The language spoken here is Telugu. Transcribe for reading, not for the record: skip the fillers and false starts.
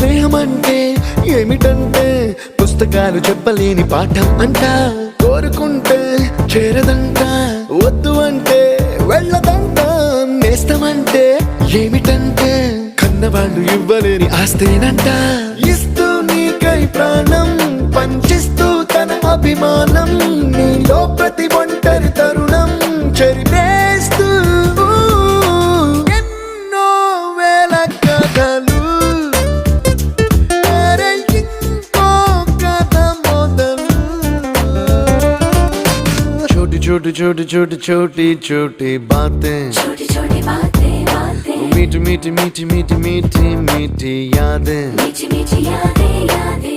స్నేహం అంటే ఏమిటంటే పుస్తకాలు చెప్పలేని పాఠం అంట. కోరుకుంటే చేరదంట, వద్దు అంటే వెళ్ళదంట. నేస్తమంటే ఏమిటంటే కన్నవాళ్ళు ఇవ్వలేని ఆస్తేనంట. ఇస్తూ నీకై ప్రాణం పంచిస్తూ తన అభిమానం, నీలో ప్రతి ఒంటరి తరుణం చెరిపేస్తూ ఎన్నో వేల కథలు. అరే ఇంకో కథ మొదలు. छोटी छोटी छोटी छोटी छोटी छोटी बातें, छोटी छोटी बातें बातें, मीठी मीठी मीठी मीठी मीठी मीठी यादें, मीठी मीठी यादें यादें.